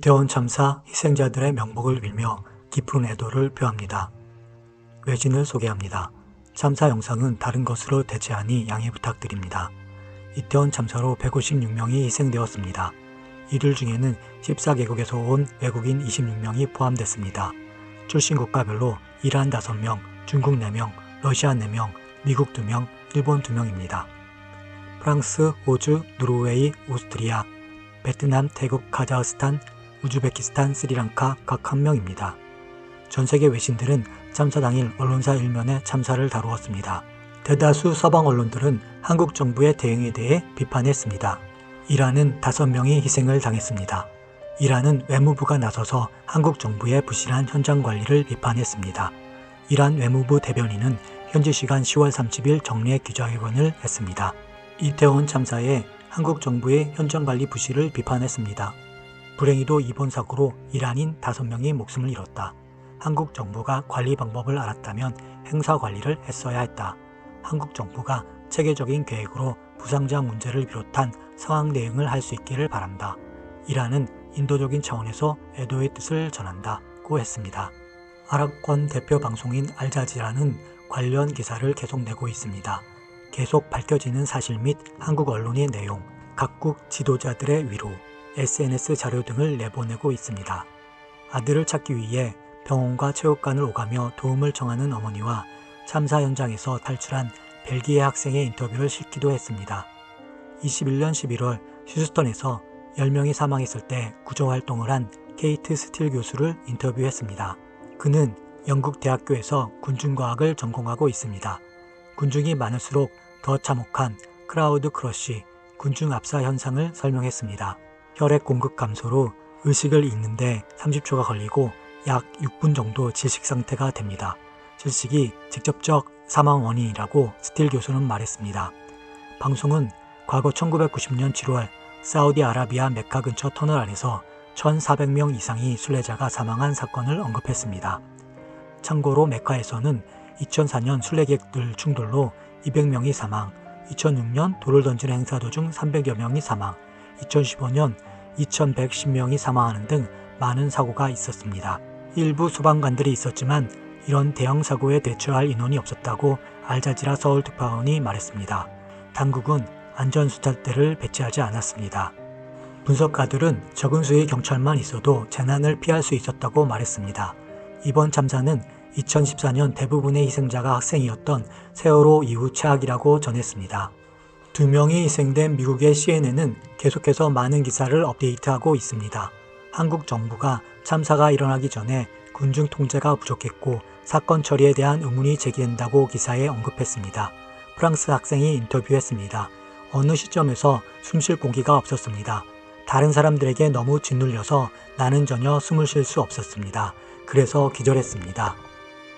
이태원 참사 희생자들의 명복을 빌며 깊은 애도를 표합니다. 외진을 소개합니다. 참사 영상은 다른 것으로 대체하니 양해 부탁드립니다. 이태원 참사로 156명이 희생되었습니다. 이들 중에는 14개국에서 온 외국인 26명이 포함됐습니다. 출신 국가별로 이란 5명, 중국 4명, 러시아 4명, 미국 2명, 일본 2명입니다. 프랑스, 호주, 노르웨이, 오스트리아, 베트남, 태국, 카자흐스탄, 우즈베키스탄, 스리랑카 각 1명입니다. 전세계 외신들은 참사 당일 언론사 일면에 참사를 다루었습니다. 대다수 서방 언론들은 한국 정부의 대응에 대해 비판했습니다. 이란은 5명이 희생을 당했습니다. 이란은 외무부가 나서서 한국 정부의 부실한 현장 관리를 비판했습니다. 이란 외무부 대변인은 현지 시간 10월 30일 정례 기자회견을 했습니다. 이태원 참사에 한국 정부의 현장 관리 부실을 비판했습니다. 불행히도 이번 사고로 이란인 5명이 목숨을 잃었다. 한국 정부가 관리 방법을 알았다면 행사 관리를 했어야 했다. 한국 정부가 체계적인 계획으로 부상자 문제를 비롯한 상황 대응을 할 수 있기를 바란다. 이란은 인도적인 차원에서 애도의 뜻을 전한다고 했습니다. 아랍권 대표 방송인 알자지라는 관련 기사를 계속 내고 있습니다. 계속 밝혀지는 사실 및 한국 언론의 내용, 각국 지도자들의 위로, SNS 자료 등을 내보내고 있습니다. 아들을 찾기 위해 병원과 체육관을 오가며 도움을 청하는 어머니와 참사 현장에서 탈출한 벨기에 학생의 인터뷰를 실기도 했습니다. 21년 11월 휴스턴에서 10명이 사망했을 때 구조활동을 한 케이트 스틸 교수를 인터뷰했습니다. 그는 영국 대학교에서 군중과학을 전공하고 있습니다. 군중이 많을수록 더 참혹한 크라우드 크러쉬, 군중 압사 현상을 설명했습니다. 혈액 공급 감소로 의식을 잃는데 30초가 걸리고 약 6분 정도 질식 상태가 됩니다. 질식이 직접적 사망 원인이라고 스틸 교수는 말했습니다. 방송은 과거 1990년 7월 사우디아라비아 메카 근처 터널 안에서 1,400명 이상의 순례자가 사망한 사건을 언급했습니다. 참고로 메카에서는 2004년 순례객들 충돌로 200명이 사망, 2006년 돌을 던지는 행사 도중 300여 명이 사망, 2015년 2110명이 사망하는 등 많은 사고가 있었습니다. 일부 소방관들이 있었지만 이런 대형 사고에 대처할 인원이 없었다고 알자지라 서울 특파원이 말했습니다. 당국은 안전수탈대를 배치하지 않았습니다. 분석가들은 적은 수의 경찰만 있어도 재난을 피할 수 있었다고 말했습니다. 이번 참사는 2014년 대부분의 희생자가 학생이었던 세월호 이후 최악이라고 전했습니다. 2명이 희생된 미국의 CNN은 계속해서 많은 기사를 업데이트하고 있습니다. 한국 정부가 참사가 일어나기 전에 군중 통제가 부족했고 사건 처리에 대한 의문이 제기된다고 기사에 언급했습니다. 프랑스 학생이 인터뷰했습니다. 어느 시점에서 숨쉴 공기가 없었습니다. 다른 사람들에게 너무 짓눌려서 나는 전혀 숨을 쉴 수 없었습니다. 그래서 기절했습니다.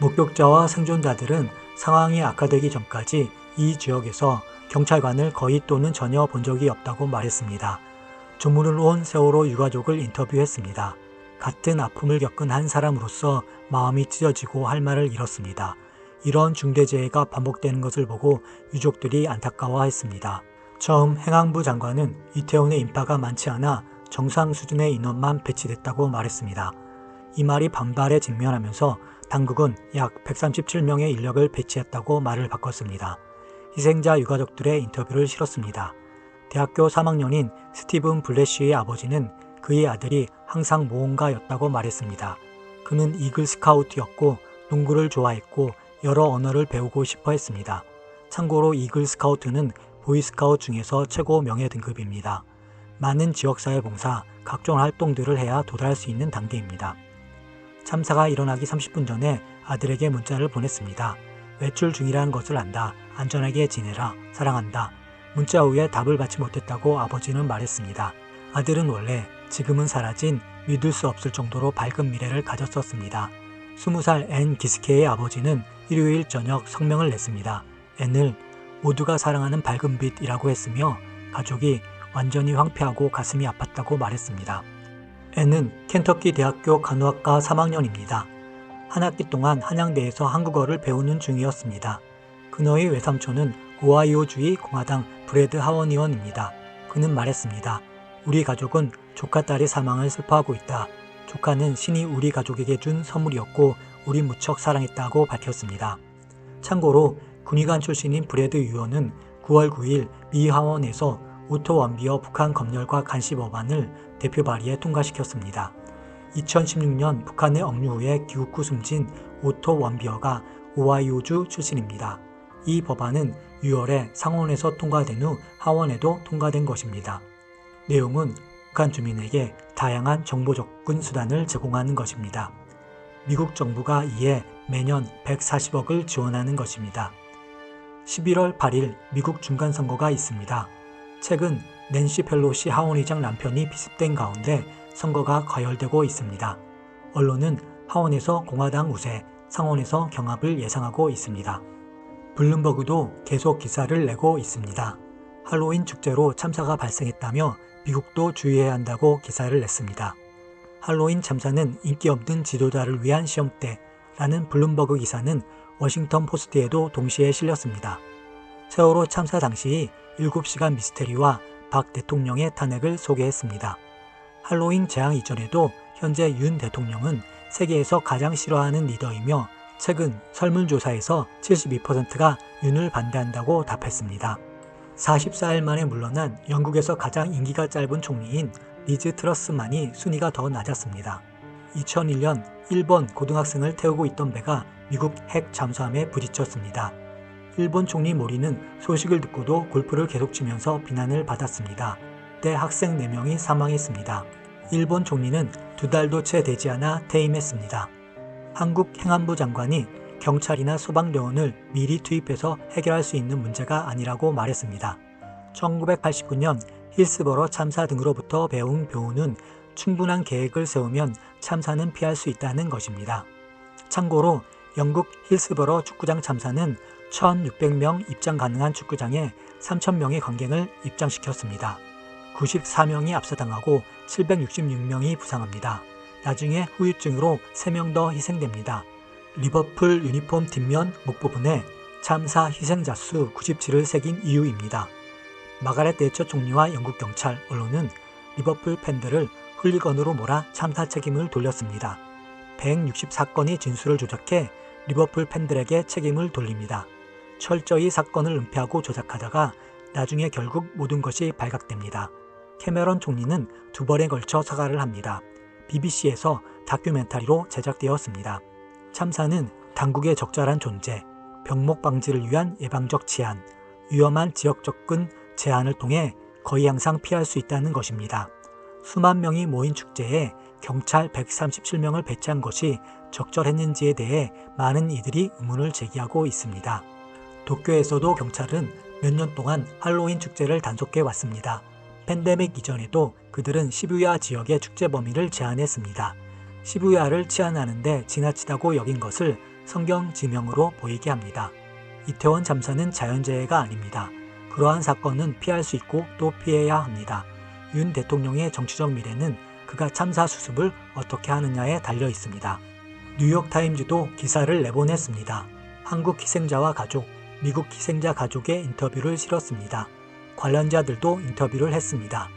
목격자와 생존자들은 상황이 악화되기 전까지 이 지역에서 경찰관을 거의 또는 전혀 본 적이 없다고 말했습니다. 조문을 온 세월호 유가족을 인터뷰했습니다. 같은 아픔을 겪은 한 사람으로서 마음이 찢어지고 할 말을 잃었습니다. 이런 중대재해가 반복되는 것을 보고 유족들이 안타까워했습니다. 처음 행안부 장관은 이태원에 인파가 많지 않아 정상 수준의 인원만 배치됐다고 말했습니다. 이 말이 반발에 직면하면서 당국은 약 137명의 인력을 배치했다고 말을 바꿨습니다. 희생자 유가족들의 인터뷰를 실었습니다. 대학교 3학년인 스티븐 블래쉬의 아버지는 그의 아들이 항상 모험가였다고 말했습니다. 그는 이글 스카우트였고 농구를 좋아했고 여러 언어를 배우고 싶어 했습니다. 참고로 이글 스카우트는 보이스카우트 중에서 최고 명예 등급입니다. 많은 지역사회 봉사, 각종 활동들을 해야 도달할 수 있는 단계입니다. 참사가 일어나기 30분 전에 아들에게 문자를 보냈습니다. 외출 중이라는 것을 안다. 안전하게 지내라. 사랑한다. 문자 후에 답을 받지 못했다고 아버지는 말했습니다. 아들은 원래 지금은 사라진 믿을 수 없을 정도로 밝은 미래를 가졌었습니다. 20살 앤 기스케의 아버지는 일요일 저녁 성명을 냈습니다. 앤을 모두가 사랑하는 밝은 빛이라고 했으며 가족이 완전히 황폐하고 가슴이 아팠다고 말했습니다. 앤은 켄터키 대학교 간호학과 3학년입니다. 한 학기 동안 한양대에서 한국어를 배우는 중이었습니다. 그녀의 외삼촌은 오하이오주의 공화당 브래드 하원 의원입니다. 그는 말했습니다. 우리 가족은 조카 딸이 사망을 슬퍼하고 있다. 조카는 신이 우리 가족에게 준 선물이었고 우리 무척 사랑했다고 밝혔습니다. 참고로 군의관 출신인 브래드 유어는 9월 9일 미 하원에서 오토 원비어 북한 검열과 간시 법안을 대표 발의에 통과시켰습니다. 2016년 북한에 억류 후에 귀국 후 숨진 오토 원비어가 오하이오주 출신입니다. 이 법안은 6월에 상원에서 통과된 후 하원에도 통과된 것입니다. 내용은 북한 주민에게 다양한 정보 접근 수단을 제공하는 것입니다. 미국 정부가 이에 매년 140억을 지원하는 것입니다. 11월 8일 미국 중간선거가 있습니다. 최근 낸시 펠로시 하원의장 남편이 비습된 가운데 선거가 과열되고 있습니다. 언론은 하원에서 공화당 우세, 상원에서 경합을 예상하고 있습니다. 블룸버그도 계속 기사를 내고 있습니다. 할로윈 축제로 참사가 발생했다며 미국도 주의해야 한다고 기사를 냈습니다. 할로윈 참사는 인기 없는 지도자를 위한 시험대라는 블룸버그 기사는 워싱턴 포스트에도 동시에 실렸습니다. 세월호 참사 당시 7시간 미스테리와 박 대통령의 탄핵을 소개했습니다. 할로윈 재앙 이전에도 현재 윤 대통령은 세계에서 가장 싫어하는 리더이며 최근 설문조사에서 72%가 윤을 반대한다고 답했습니다. 44일 만에 물러난 영국에서 가장 임기가 짧은 총리인 리즈 트러스만이 순위가 더 낮았습니다. 2001년 일본 고등학생을 태우고 있던 배가 미국 핵 잠수함에 부딪혔습니다. 일본 총리 모리는 소식을 듣고도 골프를 계속 치면서 비난을 받았습니다. 때 학생 4명이 사망했습니다. 일본 총리는 2달도 채 되지 않아 퇴임했습니다. 한국 행안부 장관이 경찰이나 소방대원을 미리 투입해서 해결할 수 있는 문제가 아니라고 말했습니다. 1989년 힐스버러 참사 등으로부터 배운 교훈은 충분한 계획을 세우면 참사는 피할 수 있다는 것입니다. 참고로 영국 힐스버러 축구장 참사는 1,600명 입장 가능한 축구장에 3,000명의 관객을 입장시켰습니다. 94명이 압사당하고 766명이 부상합니다. 나중에 후유증으로 3명 더 희생됩니다. 리버풀 유니폼 뒷면 목 부분에 참사 희생자 수 97을 새긴 이유입니다. 마가렛 대처 총리와 영국 경찰, 언론은 리버풀 팬들을 훌리건으로 몰아 참사 책임을 돌렸습니다. 164건이 진술을 조작해 리버풀 팬들에게 책임을 돌립니다. 철저히 사건을 은폐하고 조작하다가 나중에 결국 모든 것이 발각됩니다. 캐머런 총리는 2번에 걸쳐 사과를 합니다. BBC에서 다큐멘터리로 제작되었습니다. 참사는 당국의 적절한 존재, 병목 방지를 위한 예방적 치안, 위험한 지역 접근 제한을 통해 거의 항상 피할 수 있다는 것입니다. 수만 명이 모인 축제에 경찰 137명을 배치한 것이 적절했는지에 대해 많은 이들이 의문을 제기하고 있습니다. 도쿄에서도 경찰은 몇 년 동안 할로윈 축제를 단속해 왔습니다. 팬데믹 이전에도 그들은 시부야 지역의 축제 범위를 제한했습니다. 시부야를 치안하는데 지나치다고 여긴 것을 성경 지명으로 보이게 합니다. 이태원 참사는 자연재해가 아닙니다. 그러한 사건은 피할 수 있고 또 피해야 합니다. 윤 대통령의 정치적 미래는 그가 참사 수습을 어떻게 하느냐에 달려 있습니다. 뉴욕타임즈도 기사를 내보냈습니다. 한국 희생자와 가족, 미국 희생자 가족의 인터뷰를 실었습니다. 관련자들도 인터뷰를 했습니다.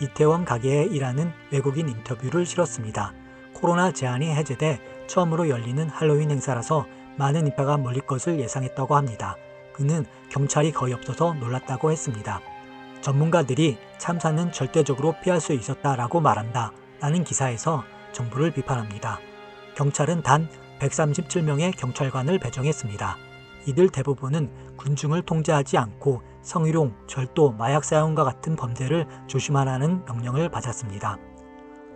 이태원 가게에 일하는 외국인 인터뷰를 실었습니다. 코로나 제한이 해제돼 처음으로 열리는 할로윈 행사라서 많은 인파가 몰릴 것을 예상했다고 합니다. 그는 경찰이 거의 없어서 놀랐다고 했습니다. 전문가들이 참사는 절대적으로 피할 수 있었다라고 말한다 라는 기사에서 정부를 비판합니다. 경찰은 단 137명의 경찰관을 배정했습니다. 이들 대부분은 군중을 통제하지 않고 성희롱, 절도, 마약 사용과 같은 범죄를 조심하라는 명령을 받았습니다.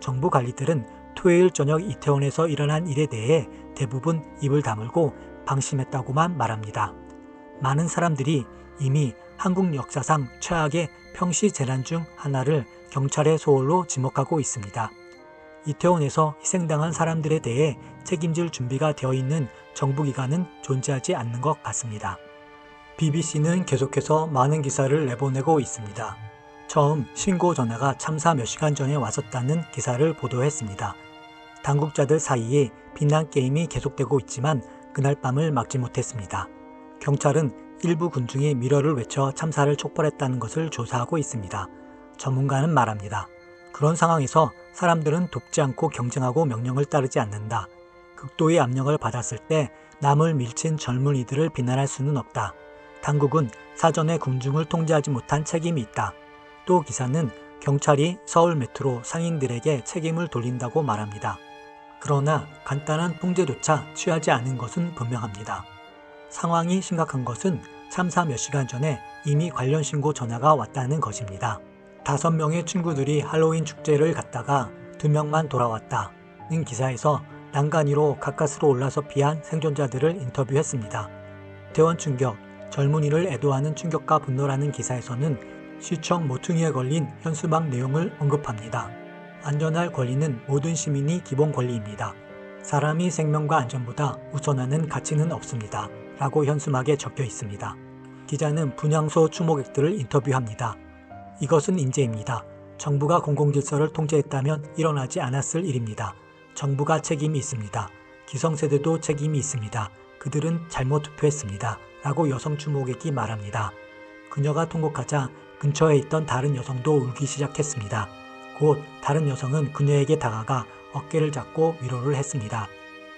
정부 관리들은 토요일 저녁 이태원에서 일어난 일에 대해 대부분 입을 다물고 방심했다고만 말합니다. 많은 사람들이 이미 한국 역사상 최악의 평시 재난 중 하나를 경찰의 소홀로 지목하고 있습니다. 이태원에서 희생당한 사람들에 대해 책임질 준비가 되어 있는 정부기관은 존재하지 않는 것 같습니다. BBC는 계속해서 많은 기사를 내보내고 있습니다. 처음 신고 전화가 참사 몇 시간 전에 왔었다는 기사를 보도했습니다. 당국자들 사이에 비난게임이 계속되고 있지만 그날 밤을 막지 못했습니다. 경찰은 일부 군중이 미러를 외쳐 참사를 촉발했다는 것을 조사하고 있습니다. 전문가는 말합니다. 그런 상황에서 사람들은 돕지 않고 경쟁하고 명령을 따르지 않는다. 극도의 압력을 받았을 때 남을 밀친 젊은이들을 비난할 수는 없다. 당국은 사전에 군중을 통제하지 못한 책임이 있다. 또 기사는 경찰이 서울 메트로 상인들에게 책임을 돌린다고 말합니다. 그러나 간단한 통제조차 취하지 않은 것은 분명합니다. 상황이 심각한 것은 참사 몇 시간 전에 이미 관련 신고 전화가 왔다는 것입니다. 5명의 친구들이 할로윈 축제를 갔다가 2명만 돌아왔다는 기사에서 난간 위로 가까스로 올라서 피한 생존자들을 인터뷰했습니다. 이태원 충격, 젊은이를 애도하는 충격과 분노라는 기사에서는 시청 모퉁이에 걸린 현수막 내용을 언급합니다. 안전할 권리는 모든 시민이 기본 권리입니다. 사람이 생명과 안전보다 우선하는 가치는 없습니다. 라고 현수막에 적혀 있습니다. 기자는 분향소 추모객들을 인터뷰합니다. 이것은 인재입니다. 정부가 공공질서를 통제했다면 일어나지 않았을 일입니다. 정부가 책임이 있습니다. 기성세대도 책임이 있습니다. 그들은 잘못 투표했습니다. 라고 여성 추모객이 말합니다. 그녀가 통곡하자 근처에 있던 다른 여성도 울기 시작했습니다. 곧 다른 여성은 그녀에게 다가가 어깨를 잡고 위로를 했습니다.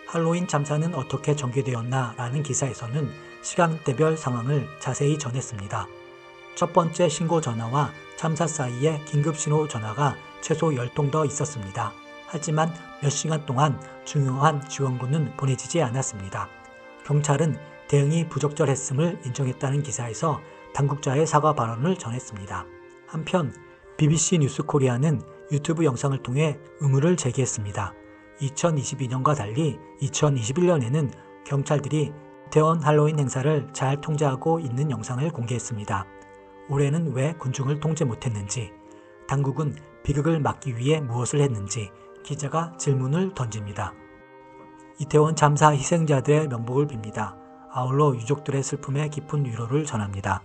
할로윈 참사는 어떻게 전개되었나 라는 기사에서는 시간대별 상황을 자세히 전했습니다. 첫 번째 신고 전화와 참사 사이에 긴급 신호 전화가 최소 10통 더 있었습니다. 하지만 몇 시간 동안 중요한 지원군은 보내지지 않았습니다. 경찰은 대응이 부적절했음을 인정했다는 기사에서 당국자의 사과 발언을 전했습니다. 한편 BBC 뉴스 코리아는 유튜브 영상을 통해 의문을 제기했습니다. 2022년과 달리 2021년에는 경찰들이 이태원 할로윈 행사를 잘 통제하고 있는 영상을 공개했습니다. 올해는 왜 군중을 통제 못했는지, 당국은 비극을 막기 위해 무엇을 했는지 기자가 질문을 던집니다. 이태원 참사 희생자들의 명복을 빕니다. 아울러 유족들의 슬픔에 깊은 위로를 전합니다.